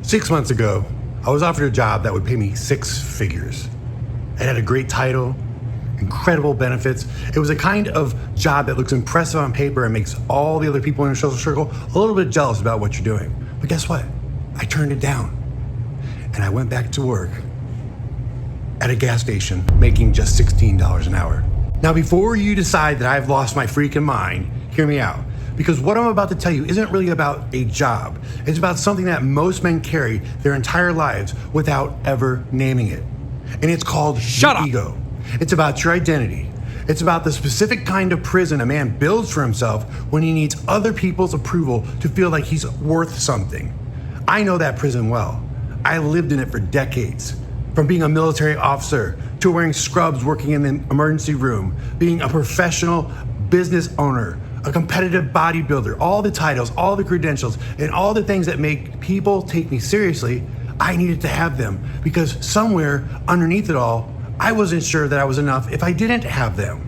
6 months ago, I was offered a job that would pay me six figures. It had a great title, incredible benefits. It was a kind of job that looks impressive on paper and makes all the other people in your social circle a little bit jealous about what you're doing. But guess what? I turned it down. And I went back to work at a gas station making just $16 an hour. Now, before you decide that I've lost my freaking mind, hear me out. Because what I'm about to tell you isn't really about a job. It's about something that most men carry their entire lives without ever naming it. And it's called ego. It's about your identity. It's about the specific kind of prison a man builds for himself when he needs other people's approval to feel like he's worth something. I know that prison well. I lived in it for decades. From being a military officer to wearing scrubs working in the emergency room, being a professional business owner, a competitive bodybuilder, all the titles, all the credentials, and all the things that make people take me seriously, I needed to have them because somewhere underneath it all, I wasn't sure that I was enough if I didn't have them.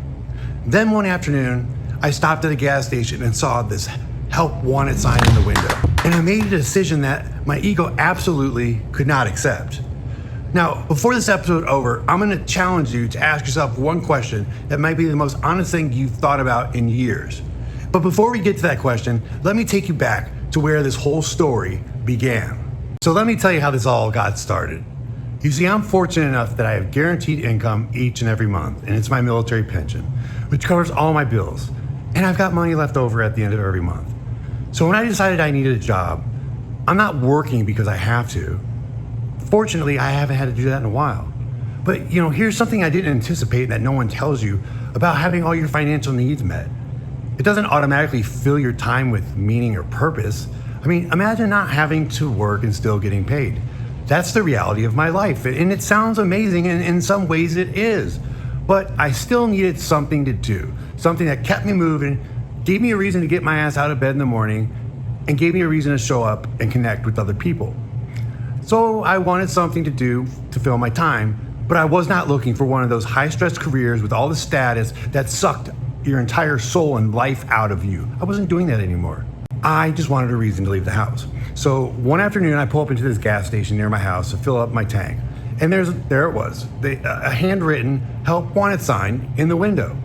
Then one afternoon, I stopped at a gas station and saw this help wanted sign in the window. And I made a decision that my ego absolutely could not accept. Now, before this episode over, I'm gonna challenge you to ask yourself one question that might be the most honest thing you've thought about in years. But before we get to that question, let me take you back to where this whole story began. So let me tell you how this all got started. You see, I'm fortunate enough that I have guaranteed income each and every month, and it's my military pension, which covers all my bills. And I've got money left over at the end of every month. So when I decided I needed a job, I'm not working because I have to. Fortunately, I haven't had to do that in a while. But here's something I didn't anticipate that no one tells you about having all your financial needs met. It doesn't automatically fill your time with meaning or purpose. I mean, imagine not having to work and still getting paid. That's the reality of my life, and it sounds amazing, and in some ways it is. But I still needed something to do, something that kept me moving, gave me a reason to get my ass out of bed in the morning, and gave me a reason to show up and connect with other people. So I wanted something to do to fill my time, but I was not looking for one of those high-stress careers with all the status that sucked your entire soul and life out of you. I wasn't doing that anymore. I just wanted a reason to leave the house. So one afternoon, I pull up into this gas station near my house to fill up my tank. And there it was, a handwritten help wanted sign in the window.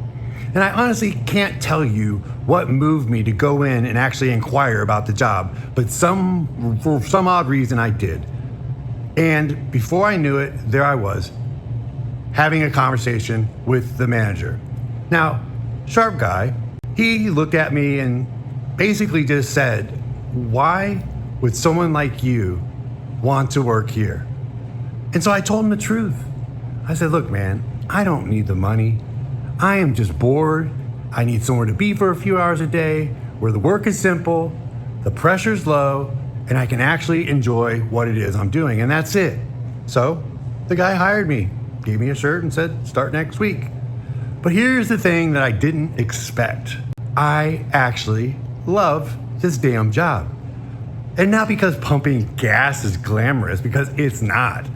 And I honestly can't tell you what moved me to go in and actually inquire about the job, but for some odd reason I did. And before I knew it, there I was, having a conversation with the manager. Now, sharp guy, he looked at me and basically just said, "Why would someone like you want to work here?" And so I told him the truth. I said, "Look, man, I don't need the money. I am just bored. I need somewhere to be for a few hours a day where the work is simple, the pressure's low, and I can actually enjoy what it is I'm doing, and that's it." So the guy hired me, gave me a shirt and said, "Start next week." But here's the thing that I didn't expect. I actually love this damn job. And not because pumping gas is glamorous, because it's not.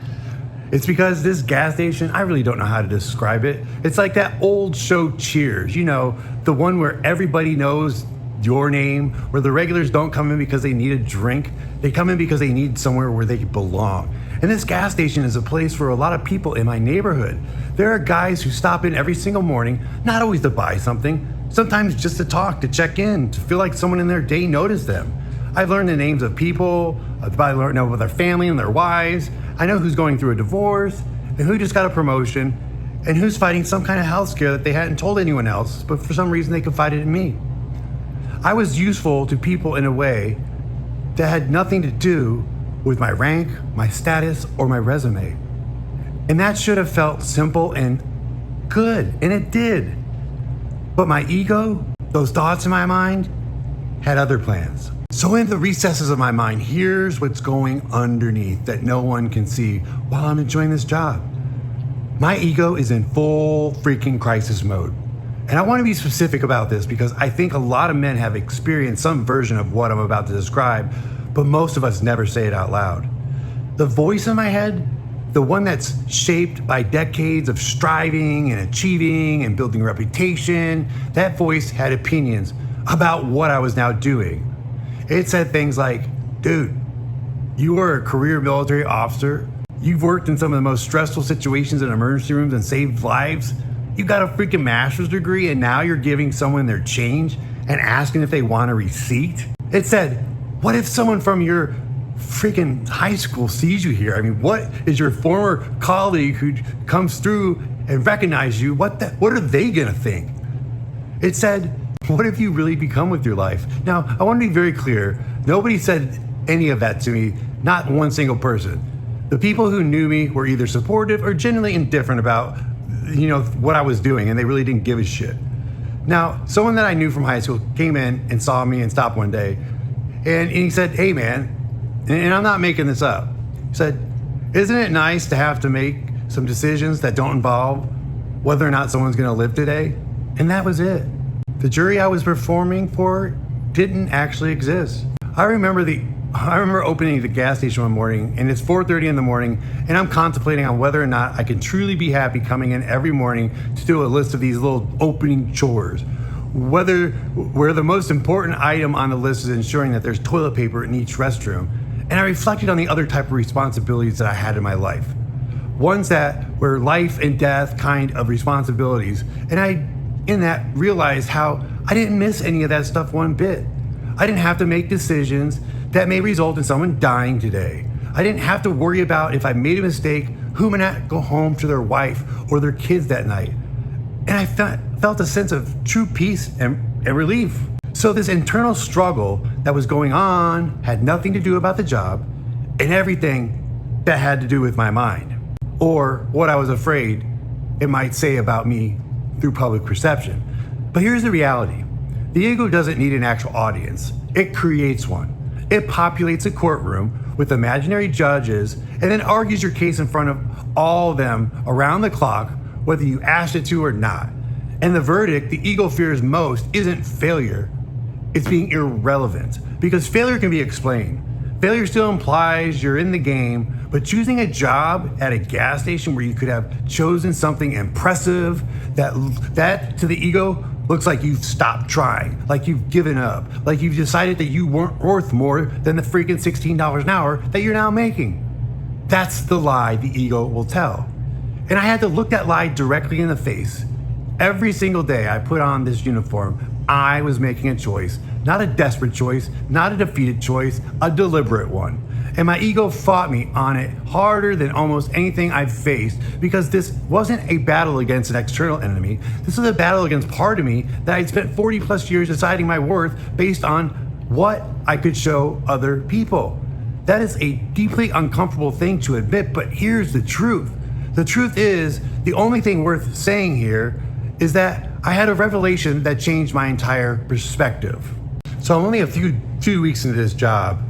It's because this gas station, I really don't know how to describe it. It's like that old show Cheers, the one where everybody knows your name, where the regulars don't come in because they need a drink. They come in because they need somewhere where they belong. And this gas station is a place for a lot of people in my neighborhood. There are guys who stop in every single morning, not always to buy something, sometimes just to talk, to check in, to feel like someone in their day noticed them. I've learned the names of people, I know their family and their wives. I know who's going through a divorce, and who just got a promotion, and who's fighting some kind of health scare that they hadn't told anyone else, but for some reason they confided in me. I was useful to people in a way that had nothing to do with my rank, my status, or my resume. And that should have felt simple and good, and it did. But my ego, those thoughts in my mind, had other plans. So in the recesses of my mind, here's what's going underneath that no one can see while I'm enjoying this job. My ego is in full freaking crisis mode. And I want to be specific about this because I think a lot of men have experienced some version of what I'm about to describe, but most of us never say it out loud. The voice in my head, the one that's shaped by decades of striving and achieving and building a reputation, that voice had opinions about what I was now doing. It said things like, "Dude, You are a career military officer. You've worked in some of the most stressful situations in emergency rooms and saved lives. You got a freaking master's degree, and now you're giving someone their change and asking if they want a receipt? It said, what if someone from your freaking high school sees you here? I mean, what is your former colleague who comes through and recognizes you? What are they gonna think? It said, what if you really become with your life? Now, I want to be very clear. Nobody said any of that to me, not one single person. The people who knew me were either supportive or genuinely indifferent about, what I was doing, and they really didn't give a shit. Now, someone that I knew from high school came in and saw me and stopped one day, and he said, hey man, and I'm not making this up. He said, isn't it nice to have to make some decisions that don't involve whether or not someone's gonna live today? And that was it. The jury I was performing for didn't actually exist. I remember opening the gas station one morning, and it's 4:30 in the morning, and I'm contemplating on whether or not I can truly be happy coming in every morning to do a list of these little opening chores. Where the most important item on the list is ensuring that there's toilet paper in each restroom. And I reflected on the other type of responsibilities that I had in my life. Ones that were life and death kind of responsibilities. And I, in that, realized how I didn't miss any of that stuff one bit. I didn't have to make decisions that may result in someone dying today. I didn't have to worry about if I made a mistake, who might not go home to their wife or their kids that night. And I felt a sense of true peace and relief. So this internal struggle that was going on had nothing to do about the job and everything that had to do with my mind, or what I was afraid it might say about me through public perception. But here's the reality. The ego doesn't need an actual audience. It creates one. It populates a courtroom with imaginary judges and then argues your case in front of all of them around the clock, whether you asked it to or not. And the verdict the ego fears most isn't failure, it's being irrelevant. Because failure can be explained. Failure still implies you're in the game, but choosing a job at a gas station where you could have chosen something impressive that to the ego looks like you've stopped trying, like you've given up, like you've decided that you weren't worth more than the freaking $16 an hour that you're now making. That's the lie the ego will tell. And I had to look that lie directly in the face. Every single day I put on this uniform, I was making a choice, not a desperate choice, not a defeated choice, a deliberate one. And my ego fought me on it harder than almost anything I've faced, because this wasn't a battle against an external enemy. This was a battle against part of me that I'd spent 40 plus years deciding my worth based on what I could show other people. That is a deeply uncomfortable thing to admit, but here's the truth. The truth is, the only thing worth saying here is that I had a revelation that changed my entire perspective. So I'm only a few weeks into this job,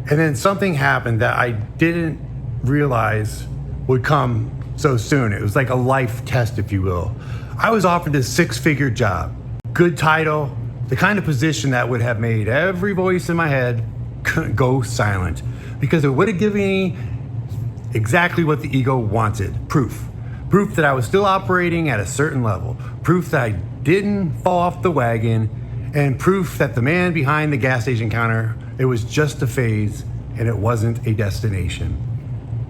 and then something happened that I didn't realize would come so soon. It was like a life test, if you will. I was offered this 6-figure job, good title, the kind of position that would have made every voice in my head go silent, because it would have given me exactly what the ego wanted: proof that I was still operating at a certain level, proof that I didn't fall off the wagon, and proof that the man behind the gas station counter, it was just a phase and it wasn't a destination.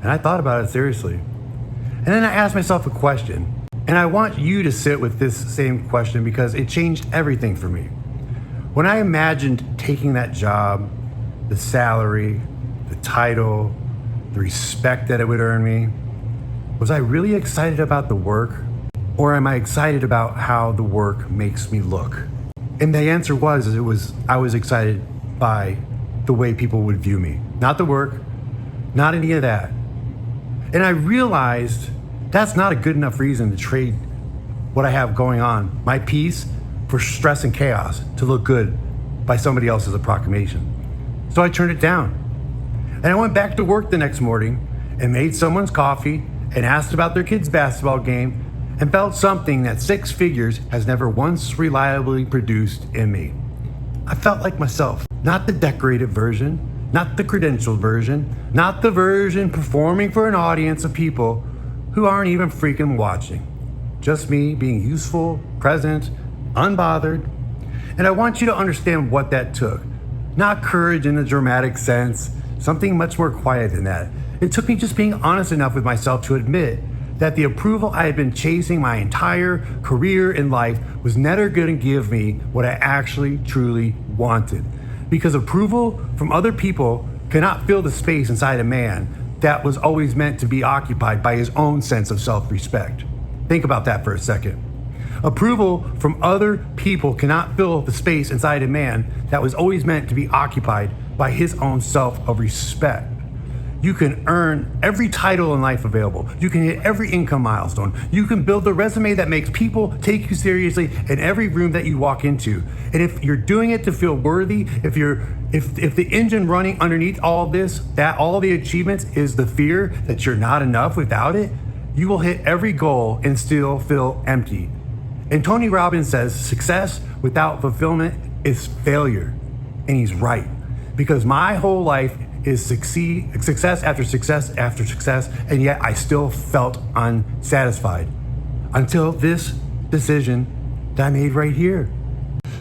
And I thought about it seriously. And then I asked myself a question, and I want you to sit with this same question because it changed everything for me. When I imagined taking that job, the salary, the title, the respect that it would earn me, was I really excited about the work, or am I excited about how the work makes me look? And the answer was I was excited by the way people would view me. Not the work, not any of that. And I realized that's not a good enough reason to trade what I have going on, my peace, for stress and chaos to look good by somebody else as a proclamation. So I turned it down. And I went back to work the next morning and made someone's coffee and asked about their kid's basketball game and felt something that 6 figures has never once reliably produced in me. I felt like myself, not the decorated version, not the credentialed version, not the version performing for an audience of people who aren't even freaking watching. Just me being useful, present, unbothered. And I want you to understand what that took. Not courage in a dramatic sense, something much more quiet than that. It took me just being honest enough with myself to admit that the approval I had been chasing my entire career in life was never going to give me what I actually truly wanted. Because approval from other people cannot fill the space inside a man that was always meant to be occupied by his own sense of self-respect. Think about that for a second. Approval from other people cannot fill the space inside a man that was always meant to be occupied by his own self of respect. You can earn every title in life available. You can hit every income milestone. You can build the resume that makes people take you seriously in every room that you walk into. And if you're doing it to feel worthy, if the engine running underneath all this, that all the achievements is the fear that you're not enough without it, you will hit every goal and still feel empty. And Tony Robbins says success without fulfillment is failure. And he's right. Because my whole life is success after success after success, and yet I still felt unsatisfied until this decision that I made right here.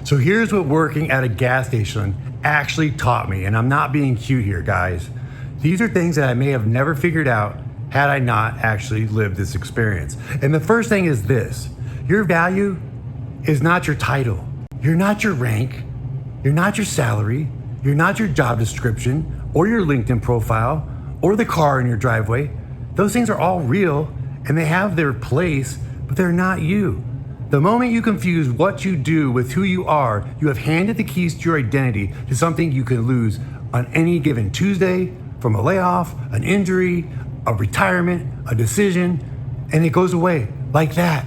So here's what working at a gas station actually taught me, and I'm not being cute here, guys. These are things that I may have never figured out had I not actually lived this experience. And the first thing is this: your value is not your title. You're not your rank. You're not your salary. You're not your job description or your LinkedIn profile or the car in your driveway. Those things are all real and they have their place, but they're not you. The moment you confuse what you do with who you are, you have handed the keys to your identity to something you can lose on any given Tuesday, from a layoff, an injury, a retirement, a decision, and it goes away like that.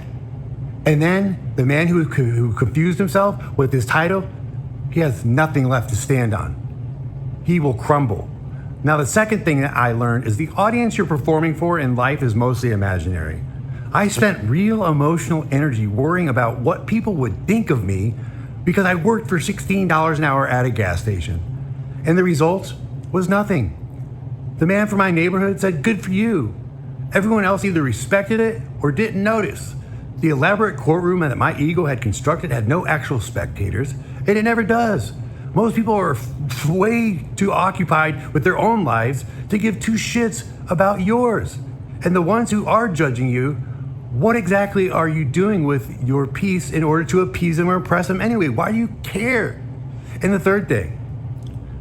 And then the man who confused himself with his title, he has nothing left to stand on. He will crumble. Now, the second thing that I learned is the audience you're performing for in life is mostly imaginary. I spent real emotional energy worrying about what people would think of me because I worked for $16 an hour at a gas station. And the result was nothing. The man from my neighborhood said, "Good for you." Everyone else either respected it or didn't notice. The elaborate courtroom that my ego had constructed had no actual spectators, and it never does. Most people are way too occupied with their own lives to give two shits about yours. And the ones who are judging you, what exactly are you doing with your peace in order to appease them or impress them anyway? Why do you care? And the third thing,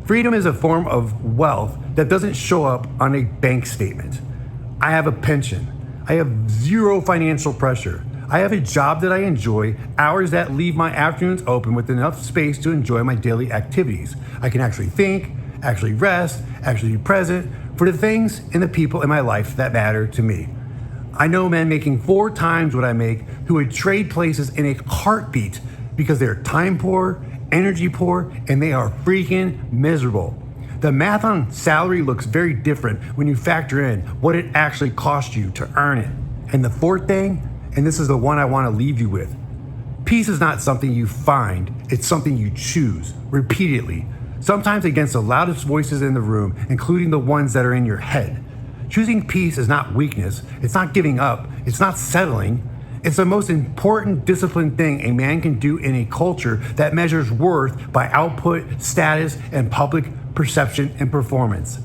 freedom is a form of wealth that doesn't show up on a bank statement. I have a pension. I have zero financial pressure. I have a job that I enjoy, hours that leave my afternoons open with enough space to enjoy my daily activities. I can actually think, actually rest, actually be present for the things and the people in my life that matter to me. I know men making 4 times what I make who would trade places in a heartbeat because they're time poor, energy poor, and they are freaking miserable. The math on salary looks very different when you factor in what it actually costs you to earn it. And the fourth thing, and this is the one I want to leave you with, peace is not something you find, it's something you choose repeatedly, sometimes against the loudest voices in the room, including the ones that are in your head. Choosing peace is not weakness, it's not giving up, it's not settling. It's the most important disciplined thing a man can do in a culture that measures worth by output, status, and public perception and performance.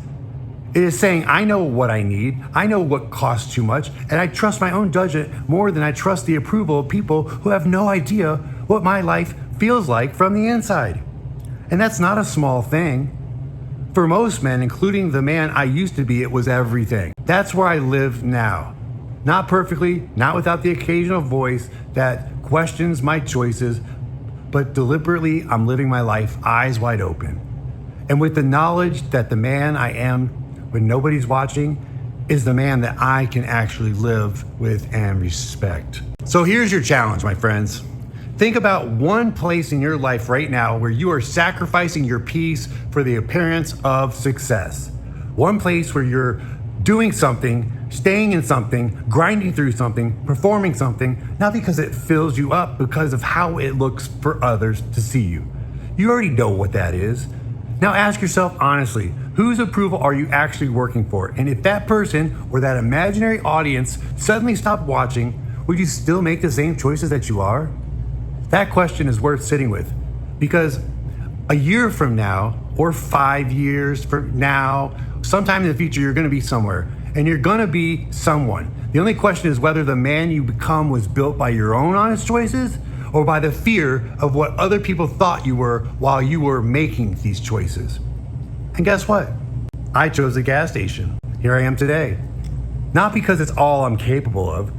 It is saying, I know what I need, I know what costs too much, and I trust my own judgment more than I trust the approval of people who have no idea what my life feels like from the inside. And that's not a small thing. For most men, including the man I used to be, it was everything. That's where I live now. Not perfectly, not without the occasional voice that questions my choices, but deliberately I'm living my life eyes wide open. And with the knowledge that the man I am when nobody's watching is the man that I can actually live with and respect. So here's your challenge, my friends. Think about one place in your life right now where you are sacrificing your peace for the appearance of success. One place where you're doing something, staying in something, grinding through something, performing something, not because it fills you up, because of how it looks for others to see you. You already know what that is. Now ask yourself honestly, whose approval are you actually working for? And if that person or that imaginary audience suddenly stopped watching, would you still make the same choices that you are? That question is worth sitting with, because a year from now, or 5 years from now, sometime in the future, you're gonna be somewhere and you're gonna be someone. The only question is whether the man you become was built by your own honest choices or by the fear of what other people thought you were while you were making these choices. And guess what? I chose the gas station. Here I am today. Not because it's all I'm capable of,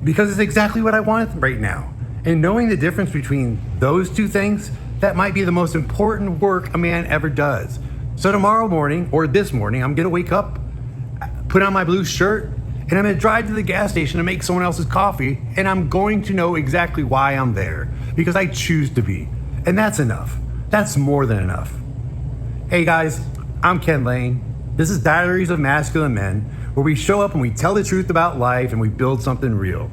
because it's exactly what I want right now. And knowing the difference between those two things, that might be the most important work a man ever does. So tomorrow morning, or this morning, I'm gonna wake up, put on my blue shirt, and I'm gonna drive to the gas station to make someone else's coffee, and I'm going to know exactly why I'm there, because I choose to be. And that's enough. That's more than enough. Hey guys, I'm Ken Lane. This is Diaries of Masculine Men, where we show up and we tell the truth about life and we build something real.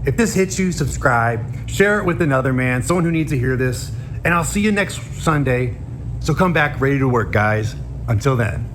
If this hits you, subscribe, share it with another man, someone who needs to hear this, and I'll see you next Sunday. So come back ready to work, guys. Until then.